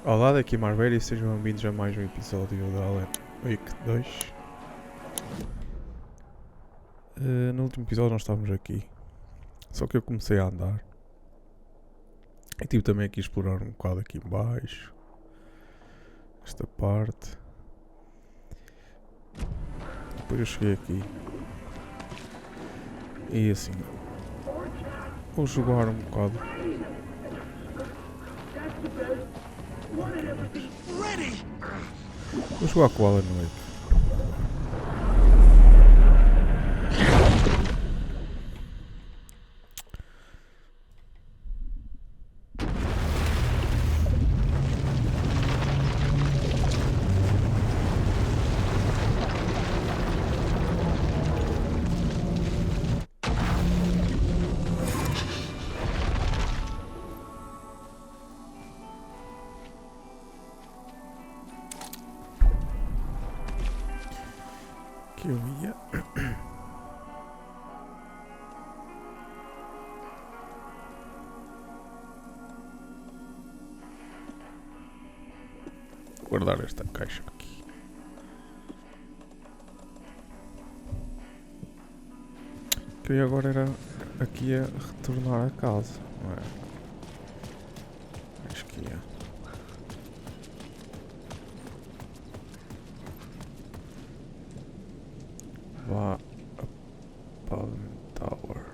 Olá, daqui Marveira e sejam bem-vindos a mais um episódio da Alan Week 2. No último episódio nós estávamos aqui, só que eu comecei a andar e tive também aqui a explorar um bocado aqui em baixo, esta parte. Depois eu cheguei aqui e assim, vou jogar um bocado. Vou jogar com o Alan Wake. Que eu ia. Guardar esta caixa aqui. Que eu agora era aqui a retornar a casa, não é? Acho que ia. Vá a Palm Tower.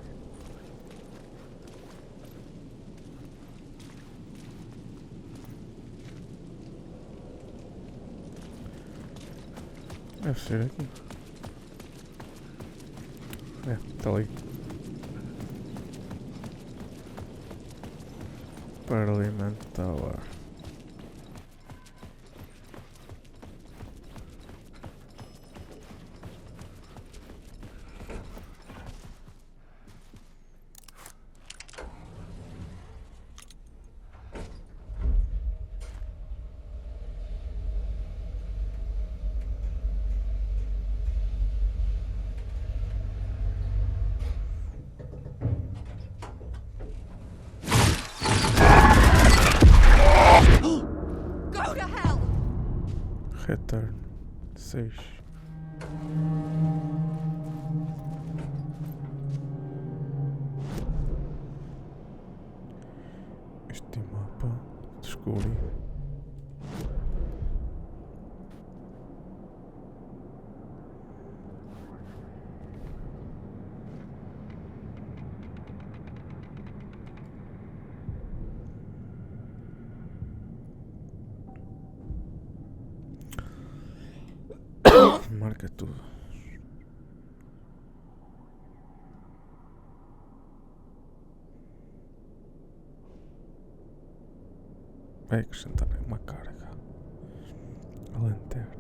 Deve ser aqui. Está ali. Parliament Tower. Return 6. Este mapa descobri. Marca tudo. Vai acrescentar uma carga. A lanterna.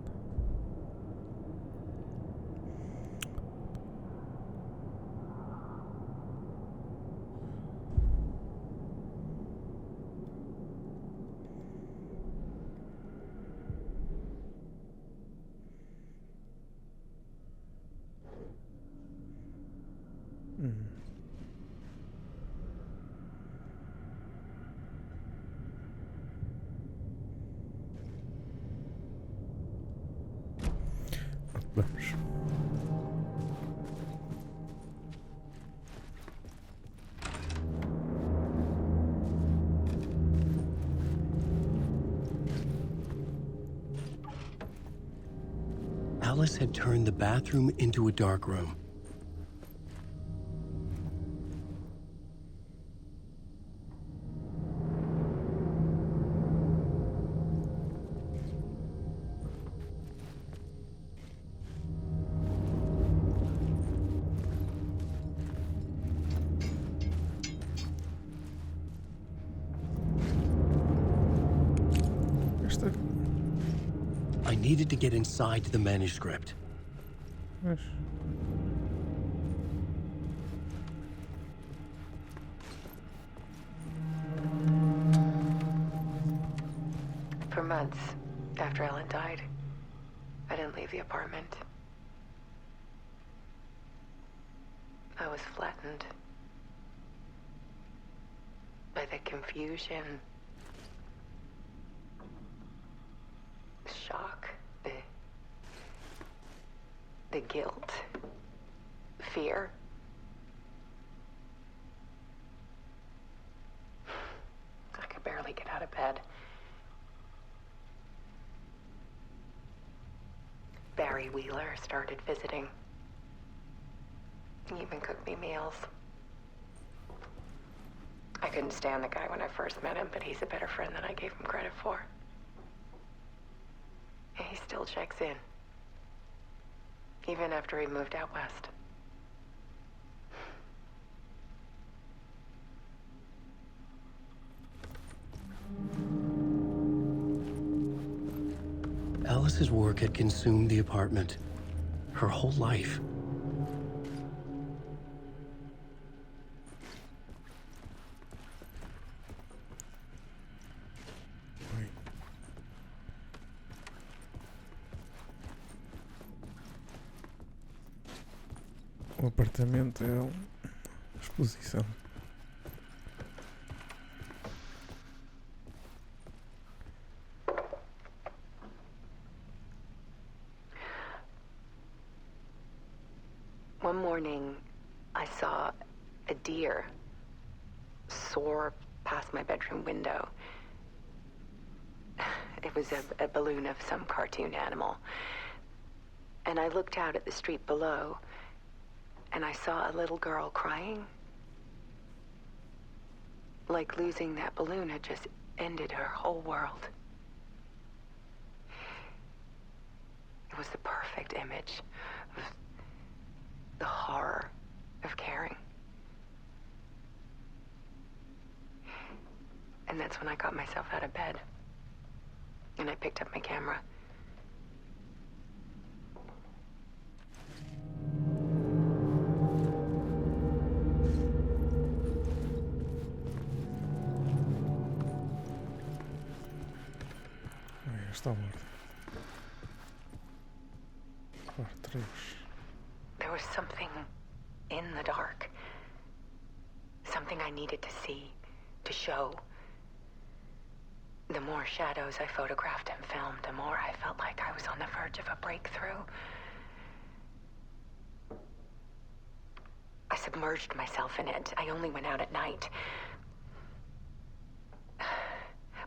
Vamos. Alice had turned the bathroom into a dark room. Esta. I needed to get inside the manuscript. Mas. For months after Ellen died, I didn't leave the apartment. I was flattened by the confusion The guilt. Fear. I could barely get out of bed. Barry Wheeler started visiting. He even cooked me meals. I couldn't stand the guy when I first met him, but he's a better friend than I gave him credit for. And he still checks in. Even after he moved out west. Alice's work had consumed the apartment. Her whole life. Oi. O apartamento é uma exposição. One morning, I saw a deer soar past my bedroom window. It was a balloon of some cartoon animal. And I looked out at the street below, and I saw a little girl crying. Like losing that balloon had just ended her whole world. It was the perfect image of the horror of caring. And that's when I got myself out of bed. And I picked up my camera. Ai, está morto. Parte 3. There was something in the dark. Something I needed to see, to show. The more shadows I photographed and filmed, the more I felt like I was on the verge of a breakthrough. I submerged myself in it. I only went out at night.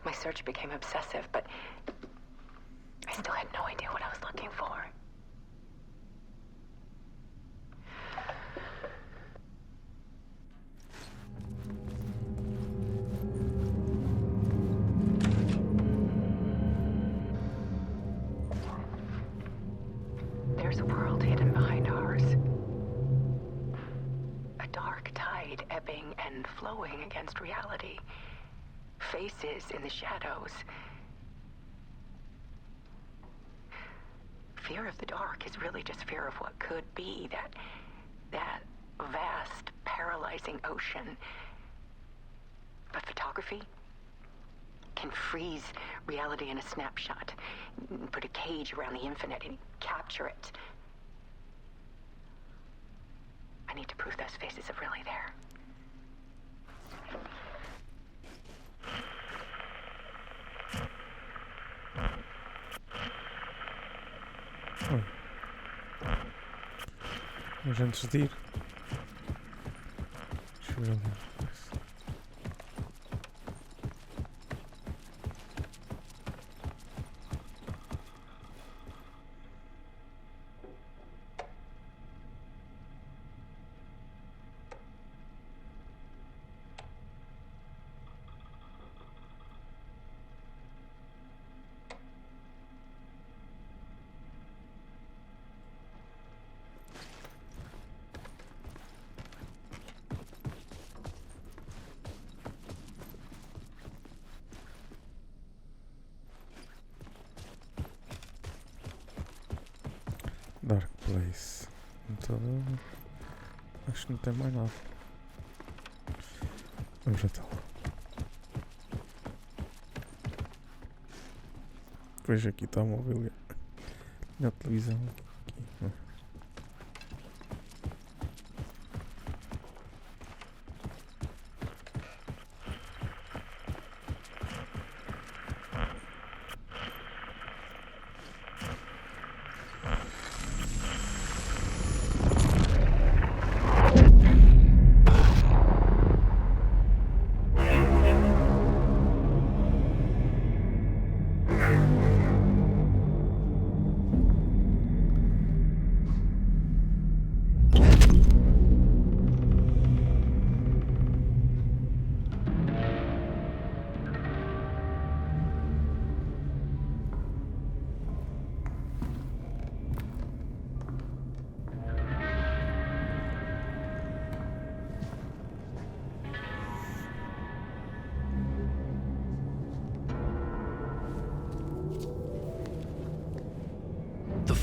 My search became obsessive, but I still had no idea what I was looking for. There's a world hidden behind ours. A dark tide ebbing and flowing against reality. Faces in the shadows. Fear of the dark is really just fear of what could be, that vast, paralyzing ocean. But photography can freeze reality in a snapshot, put a cage around the infinite and capture it. I need to prove those faces are really there. Mas antes de ir, deixa eu ver alguma coisa. Dark Place. Então, acho que não tem mais nada. Vamos até lá. Veja aqui, está a mobília na televisão. Aqui.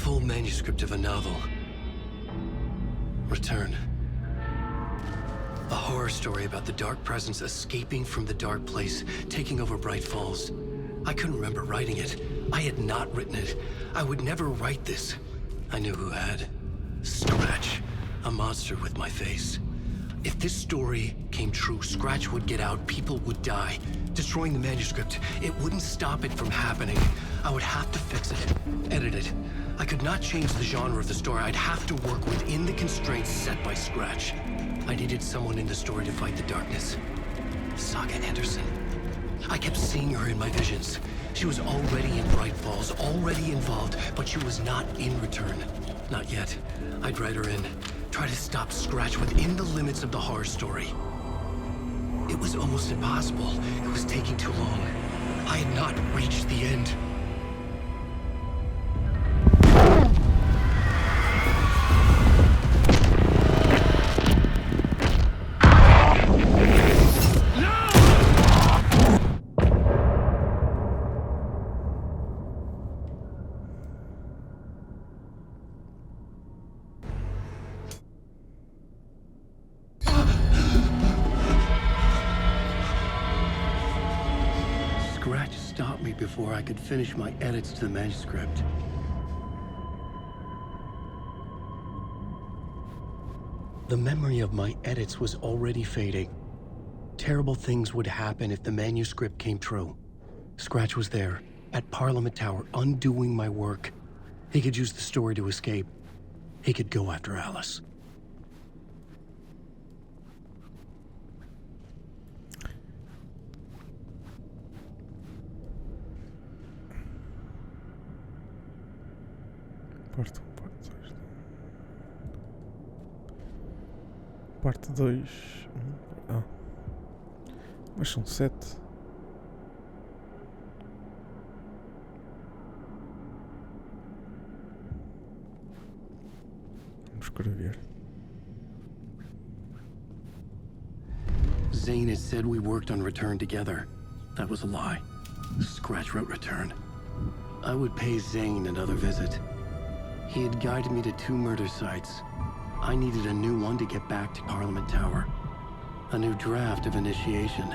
full manuscript of a novel. Return. A horror story about the dark presence escaping from the dark place, taking over Bright Falls. I couldn't remember writing it. I had not written it. I would never write this. I knew who had. Scratch. A monster with my face. If this story came true, Scratch would get out, people would die. Destroying the manuscript, it wouldn't stop it from happening. I would have to fix it, edit it. I could not change the genre of the story. I'd have to work within the constraints set by Scratch. I needed someone in the story to fight the darkness. Saga Anderson. I kept seeing her in my visions. She was already in Bright Falls, already involved, but she was not in Return. Not yet. I'd write her in. Try to stop Scratch within the limits of the horror story. It was almost impossible. It was taking too long. I had not reached the end. Scratch stopped me before I could finish my edits to the manuscript. The memory of my edits was already fading. Terrible things would happen if the manuscript came true. Scratch was there, at Parliament Tower, undoing my work. He could use the story to escape. He could go after Alice. Parte 1, parte 2. Parte 2. Ah. Mas são 7. Vamos escrever. Zane had said we worked on Return together. That was a lie. Scratch wrote Return. I would pay Zane another visit. He had guided me to 2 murder sites. I needed a new one to get back to Parliament Tower. A new draft of initiation.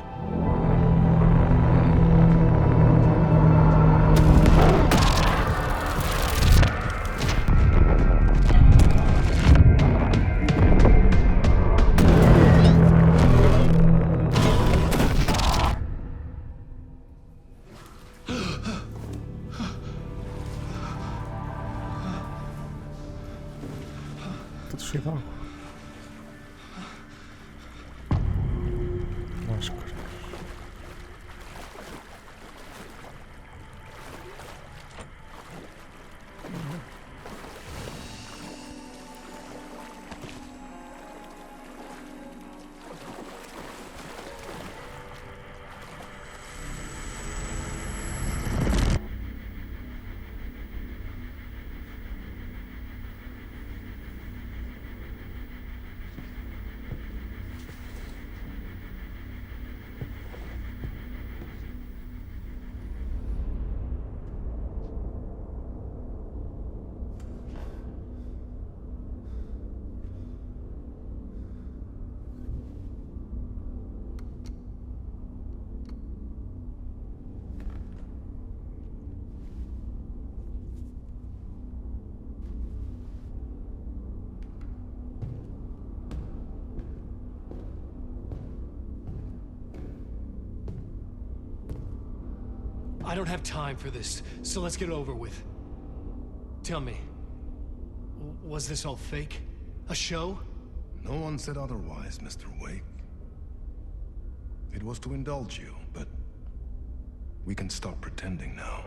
Tudo cheio de água. Máscara. I don't have time for this, so let's get it over with. Tell me, was this all fake? A show? No one said otherwise, Mr. Wake. It was to indulge you, but we can stop pretending now.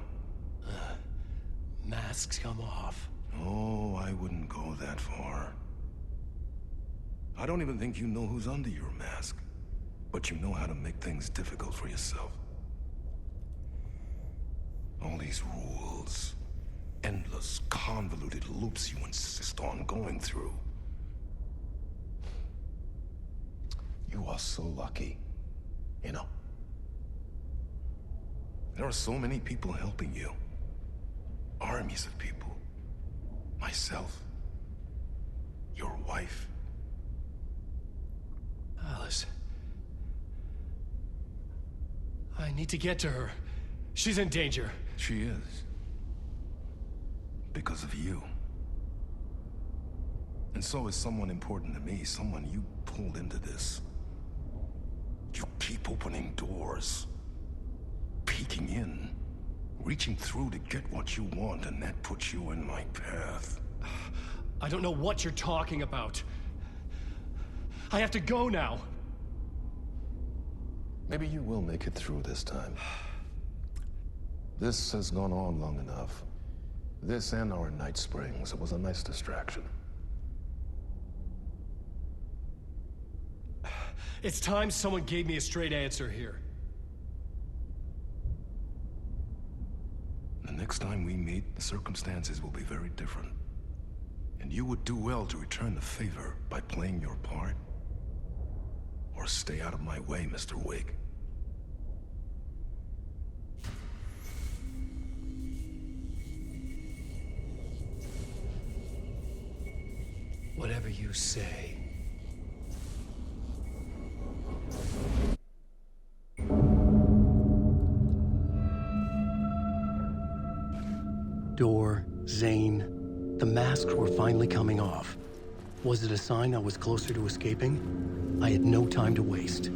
Masks come off. Oh, I wouldn't go that far. I don't even think you know who's under your mask, but you know how to make things difficult for yourself. All these rules, endless, convoluted loops you insist on going through. You are so lucky, you know. There are so many people helping you. Armies of people. Myself. Your wife. Alice. I need to get to her. She's in danger. She is. Because of you. And so is someone important to me, someone you pulled into this. You keep opening doors. Peeking in. Reaching through to get what you want, and that puts you in my path. I don't know what you're talking about. I have to go now. Maybe you will make it through this time. This has gone on long enough. This and our night springs. It was a nice distraction. It's time someone gave me a straight answer here. The next time we meet, the circumstances will be very different. And you would do well to return the favor by playing your part. Or stay out of my way, Mr. Wake. Whatever you say. Door, Zane, the masks were finally coming off. Was it a sign I was closer to escaping? I had no time to waste.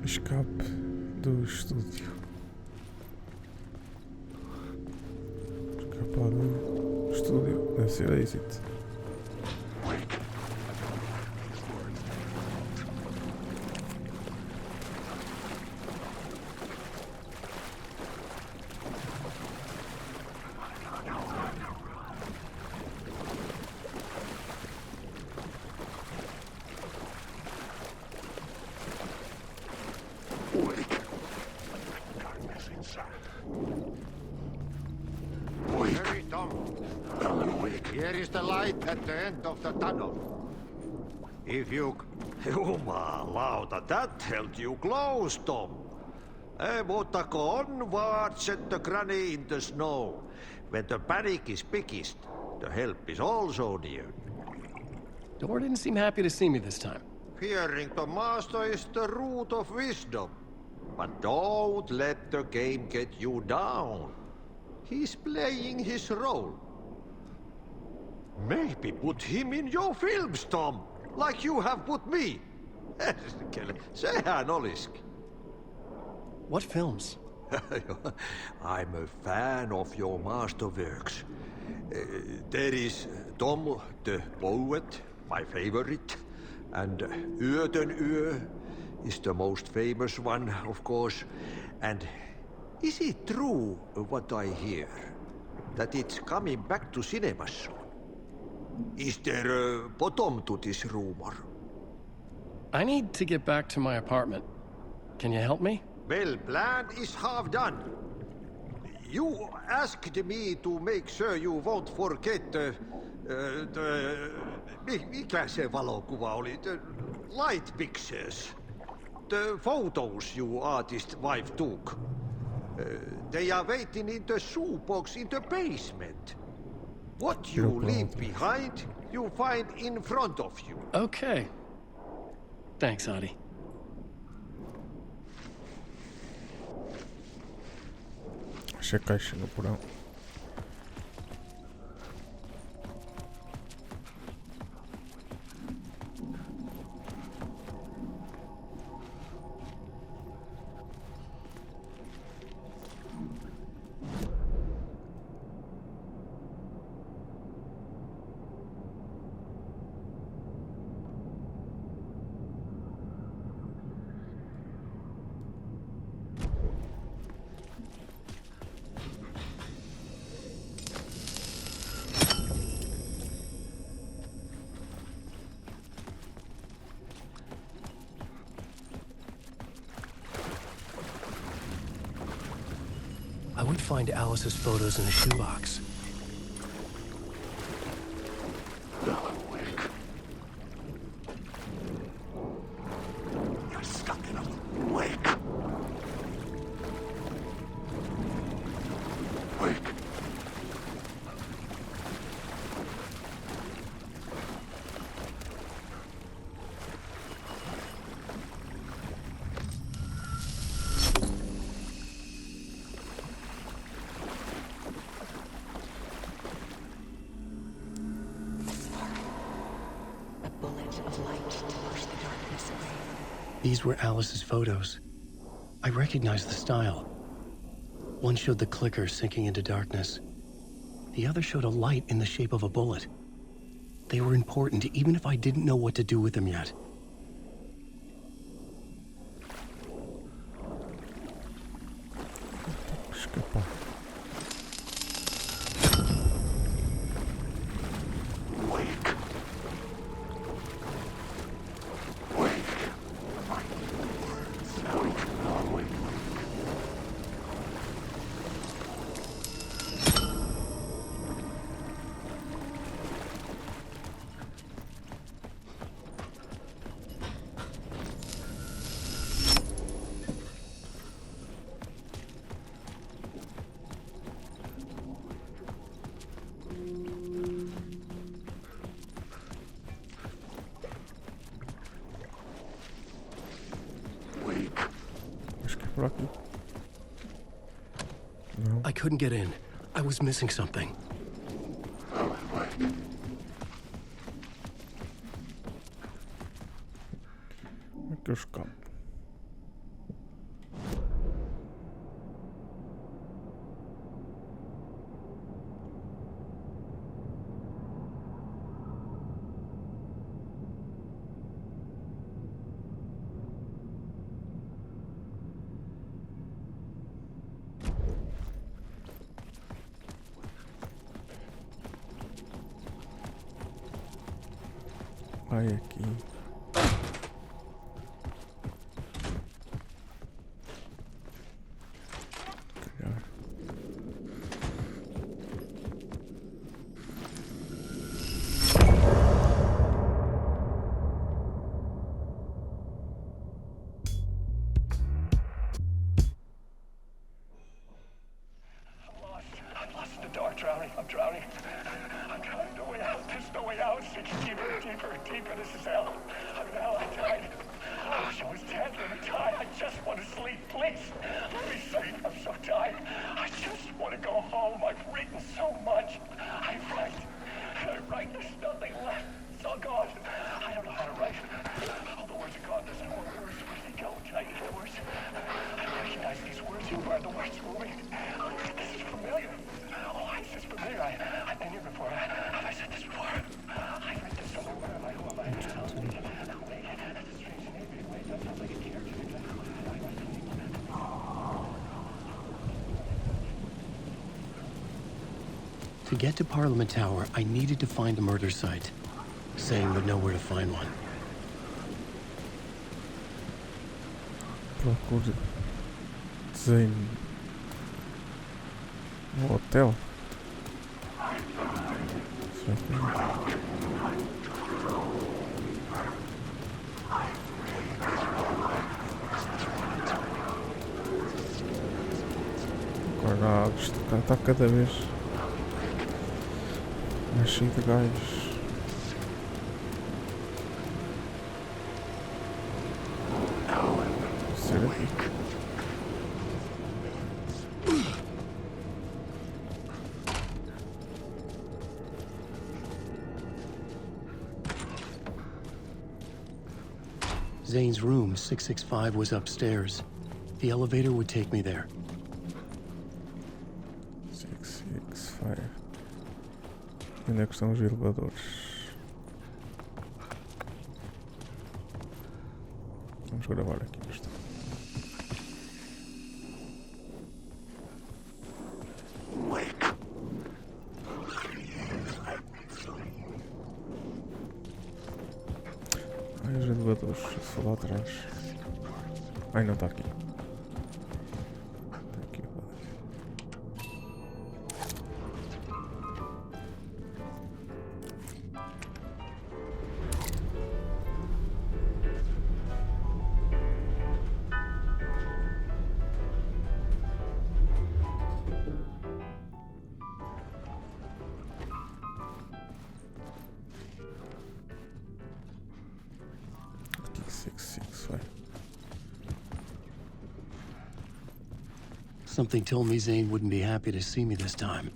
Escape do estúdio. Escapar do estúdio. Deve ser êxito. Hurry, Tom. Here is the light at the end of the tunnel. If you... Jumalauta, that held you close, Tom. Mutta onward, said the granny in the snow. When the panic is biggest, the help is also near. Door didn't seem happy to see me this time. Fearing the master is the root of wisdom. But don't let the game get you down. He's playing his role. Maybe put him in your films, Tom, like you have put me. Sehän olisikin. What films? I'm a fan of your masterworks. There is Tom the Poet, my favorite, and Yö is the most famous one, of course. And is it true what I hear, that it's coming back to cinemas? Is there a bottom to this rumor? I need to get back to my apartment. Can you help me? Well, plan is half done. You asked me to make sure you won't forget mikä se valokuva oli? The light pictures. The photos your artist wife took. They are waiting in the shoebox in the basement. What you leave behind, you find in front of you. Okay. Thanks, Adi. Achei a caixa no porão. I would find Alice's photos in a shoebox. You're stuck in a wake. Wake. These were Alice's photos. I recognized the style. One showed the clicker sinking into darkness. The other showed a light in the shape of a bullet. They were important even if I didn't know what to do with them yet. Escapar. Por aqui. Não. I couldn't get in. I was missing something. Como é que eu escapo? Vai aqui. Calhar. I'm lost in the dark, drowning. I'm drowning. I'm drowning. No way out. There's no way out. It's deeper, deeper, deeper. This is hell. I'm in hell. I died. I wish I was dead. Let me die. I just want to sleep. Please. Let me sleep. I'm so tired. I just want to go home. I've written so much. I write. I write. There's nothing left. It's all gone. I don't know how to write. All the words are gone. There's no more words. Where do they go? Can I get the words? I recognize these words. Who are the words moving? This is familiar. Oh, why is this familiar? I've been here before. Have I said this before? I've read this somewhere. Where am I? Who am I? Wait. That's a strange name. Wait, that sounds like a character. To get to Parliament Tower, I needed to find the murder site. Zane would know where to find one. Procure Zane no hotel. Será que... Agora isto está cada vez mais cheio de gajos. Ser aqui. Zane's room, 665, was upstairs. The elevator would take me there. 665. Onde é que estão os elevadores? Vamos gravar aqui isto. Ai, os elevadores, só lá atrás. Ai, não está aqui. Está aqui o lado. Aqui, 66, vai. Something told me Zane wouldn't be happy to see me this time.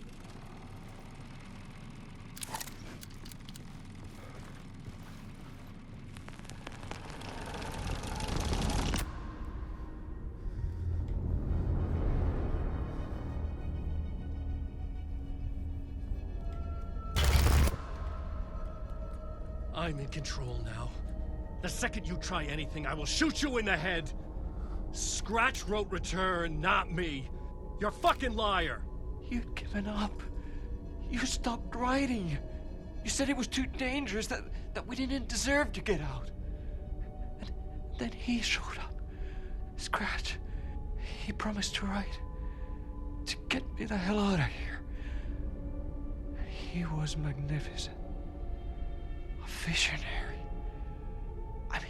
I'm in control now. The second you try anything, I will shoot you in the head. Scratch wrote return, not me. You're a fucking liar. You'd given up. You stopped writing. You said it was too dangerous, that we didn't deserve to get out. And then he showed up. Scratch. He promised to write. To get me the hell out of here. He was magnificent. A visionary. I mean,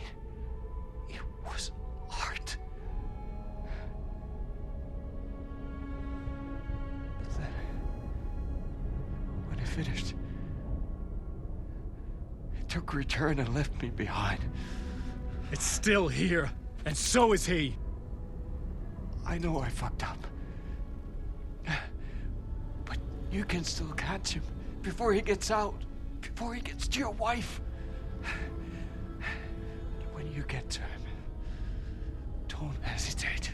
it was art. But then, when it finished, it took a return and left me behind. It's still here, and so is he. I know I fucked up. But you can still catch him before he gets out, before he gets to your wife. When you get to him, don't hesitate.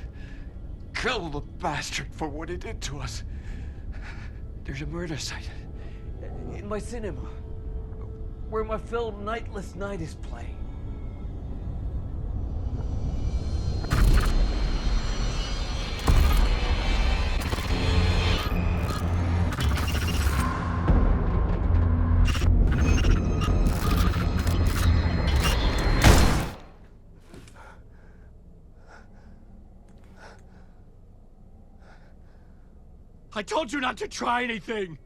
Kill the bastard for what he did to us. There's a murder site in my cinema where my film Nightless Night is playing. I told you not to try anything!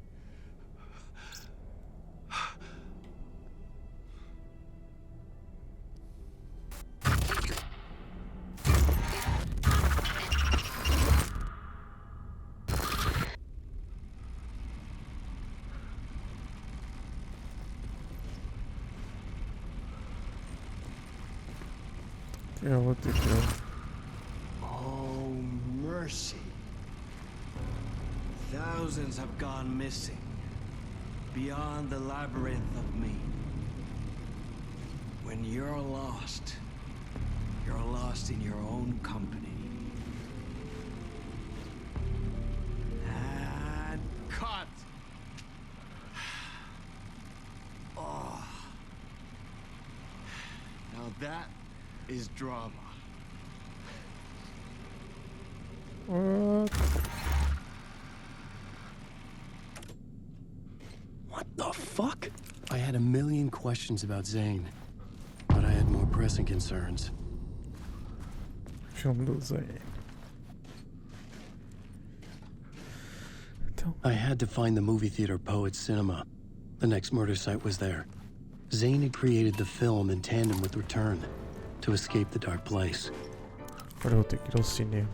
Yeah, what did you... Oh, mercy. Thousands have gone missing. Beyond the labyrinth of me. When you're lost in your own company. And cut! Oh. Now that is drama. What? What the fuck? I had a million questions about Zane, but I had more pressing concerns. Filme do Zane. Então, I had to find the movie theater Poets Cinema. The next murder site was there. Zane had created the film in tandem with Return to escape the dark place. agora eu vou ter que ir ao cinema.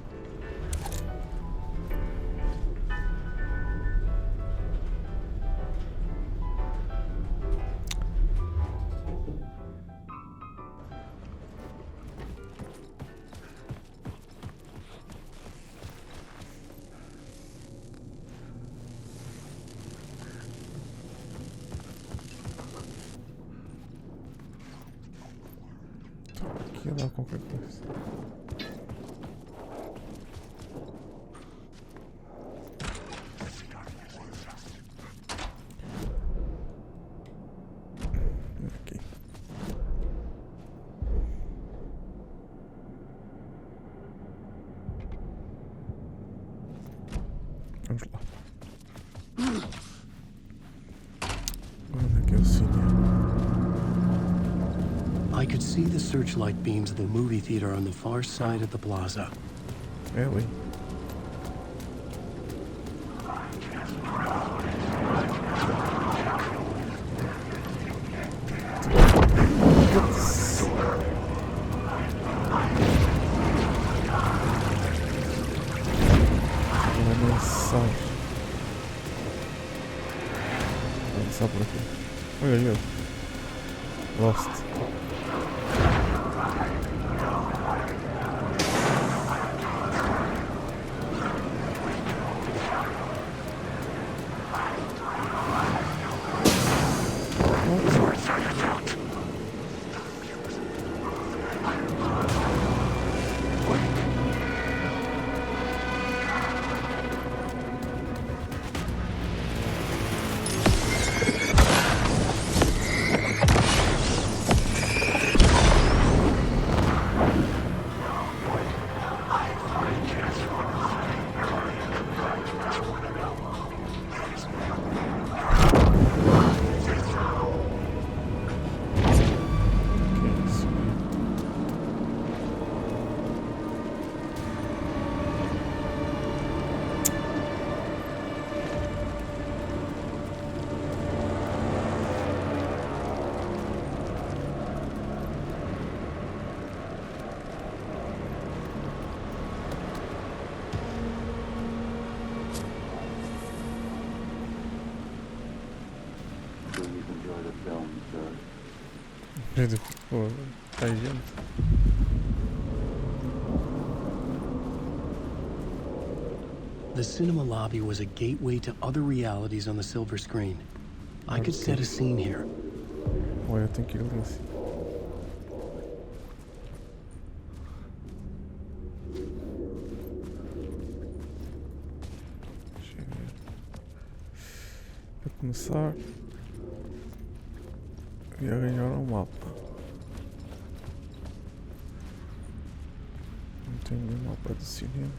Aqui ia dar qualquer coisa. Aqui. Vamos lá. Onde é que é o cinema? I could see the searchlight beams of the movie theater on the far side of the plaza. Really? Uma mensagem. Vou lançar por aqui. Olha aí, ó. Lost. Gente, pô, tá aí gente. The cinema lobby was a gateway to other realities on the silver screen. I could set a scene here. Olha, eu tenho que ir ali assim. Deixa eu ver. Para começar, eu ia ganhar um mapa. Não tenho nenhum mapa de cinema.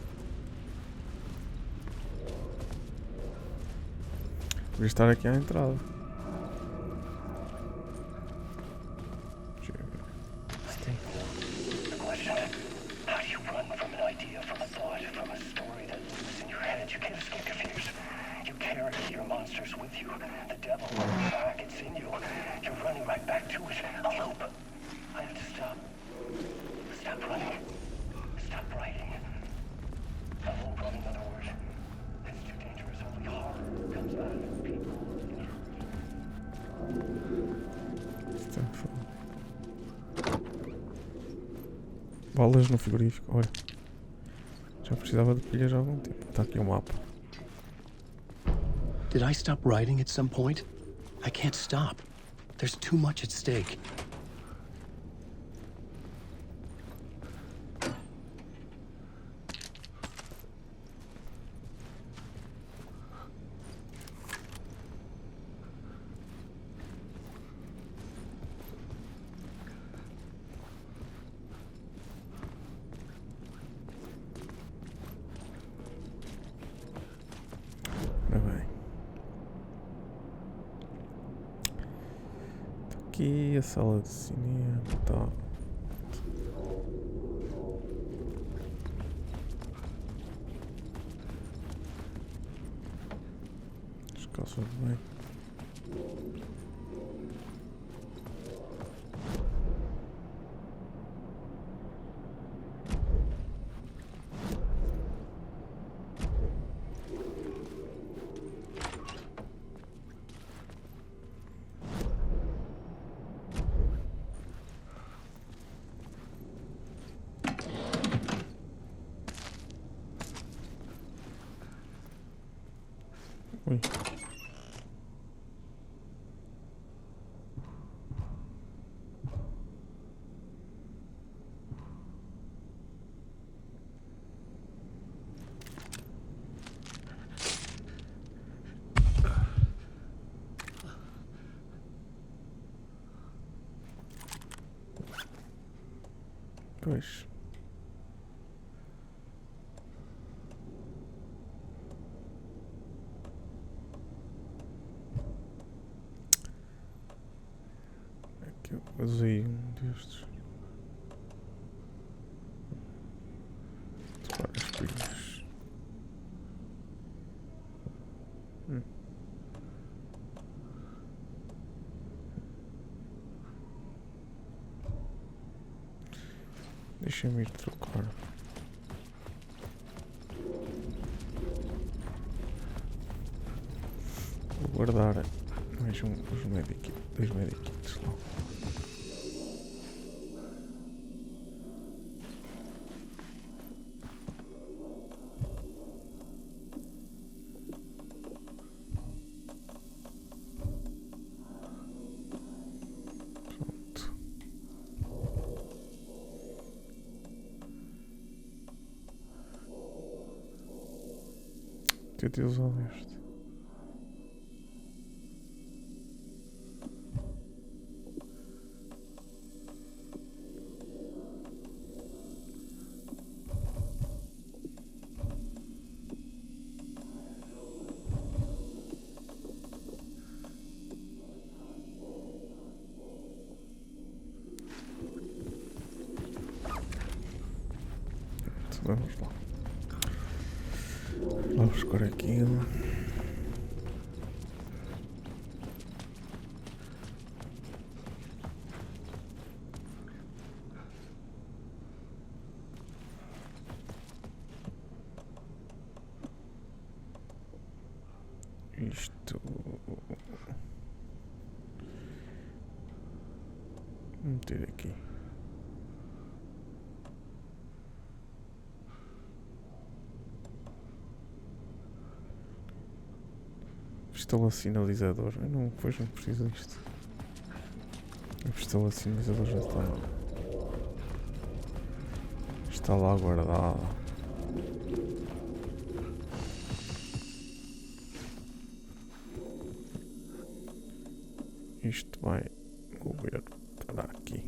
Vou estar aqui à entrada. Deixa eu ver. Se tem. The question, how do you run from an idea, from a thought, from a story that lives in your head? You can't escape confused. You carry your monsters with you. The devil running back, it's in you. You're running right back to it. A loop. I have to stop. Stop running. Stop writing. I won't run another word. It's too dangerous. Only horror comes out of people. Balas no frigorífico, olha. Já precisava de pilhas há algum tempo. Está aqui o mapa. Did I stop writing at some point? I can't stop. There's too much at stake. Ora bem. Está aqui a sala de cinema. Tá. As calças de bem. Ui. Pois. Eu usei um destes. Várias pilhas. Deixa-me ir trocar. Vou guardar mais os medikits, 2 medikits lá. Pronto. Devia ter usado este. Vamos lá. Lá buscar aquilo. Isto. meter aqui. Pistola sinalizador. Eu não, pois não preciso disto. A pistola sinalizador já está lá guardada. Isto vai mover para aqui.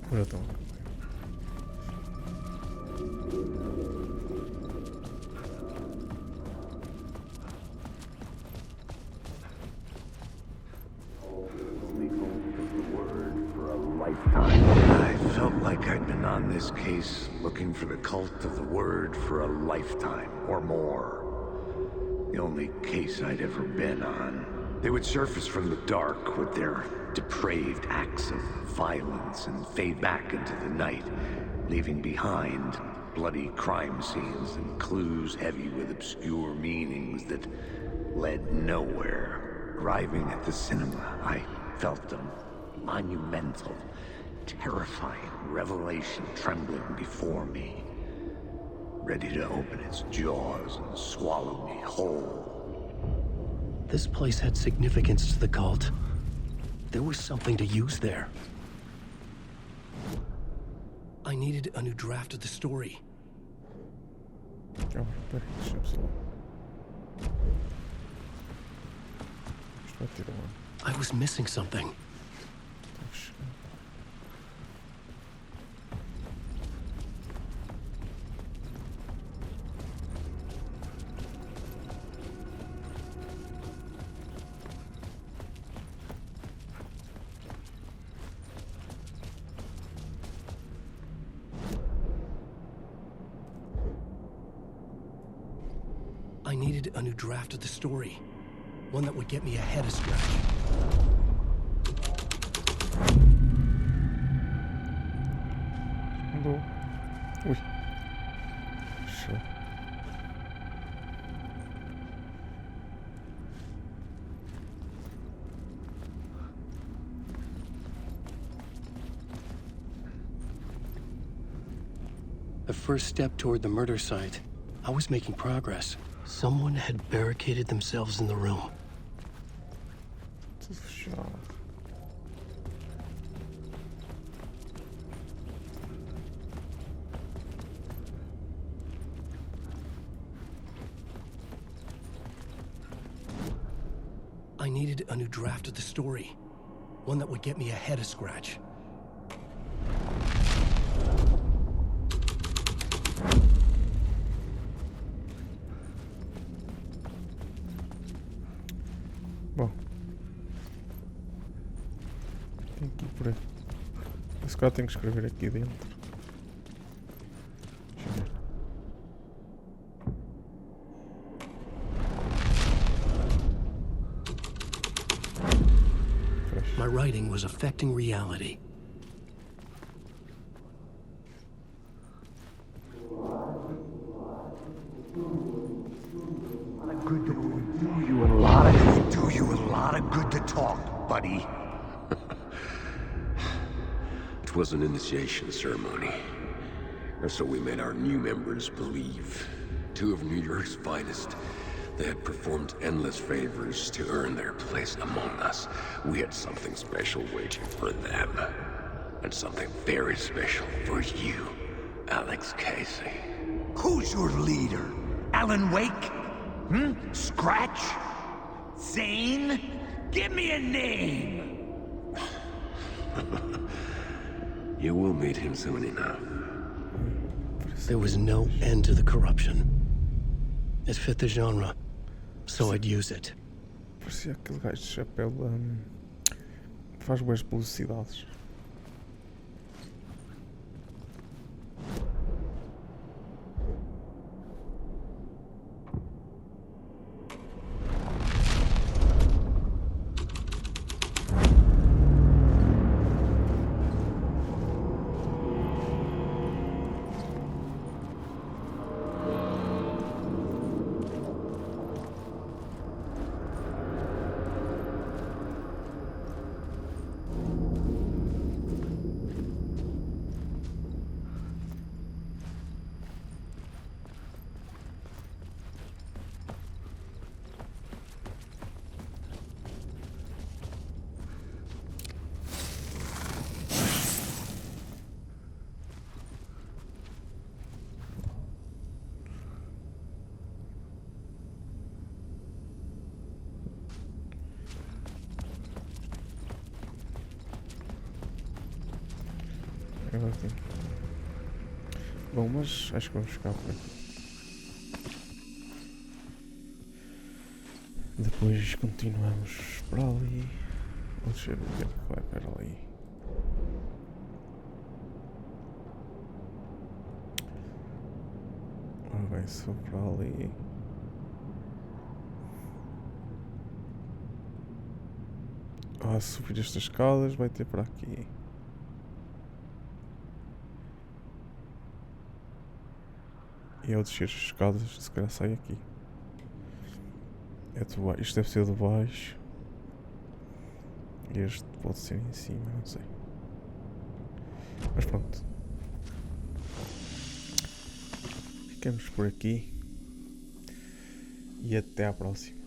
Agora estão. I felt like I'd been on this case looking for the cult of the word for a lifetime or more. The only case I'd ever been on. They would surface from the dark with their depraved acts of violence and fade back into the night, leaving behind bloody crime scenes and clues heavy with obscure meanings that led nowhere. Arriving at the cinema, I felt them. Monumental, terrifying revelation trembling before me, ready to open its jaws and swallow me whole. This place had significance to the cult. There was something to use there. I needed a new draft of the story. Calma, peraí, deixa-me só. Isto vai ter I was missing something. I needed a new draft of the story. One that would get me ahead of scratch. Bom. Ui. Show. The first step toward the murder site. I was making progress. Someone had barricaded themselves in the room. Tudo fechado. I needed a new draft of the story. One that would get me ahead of scratch. Bom. Tem que ir por aí. Esse cara tem que escrever aqui dentro. Deixa eu ver. Fecha. My writing was affecting reality. Do you a lot of good to talk, buddy. It was an initiation ceremony. Or so we made our new members believe. Two of New York's finest. They had performed endless favors to earn their place among us. We had something special waiting for them. And something very special for you, Alex Casey. Who's your leader? Alan Wake? Scratch? Zane? Give me a name! You will meet him soon enough. There was no end to the corruption. It fit the genre, so I'd use it. Parecia aquele gajo de chapéu faz boas publicidades. certinho. Bom, mas acho que vamos ficar por aqui. Depois continuamos para ali. Vou descer o tempo que vai para ali. Ora bem, se for para ali. Se subir estas escadas vai ter para aqui. E ao descer as escadas, se calhar sai aqui. Isto deve ser de baixo. E este pode ser em cima, não sei. Mas pronto. Ficamos por aqui. E até à próxima.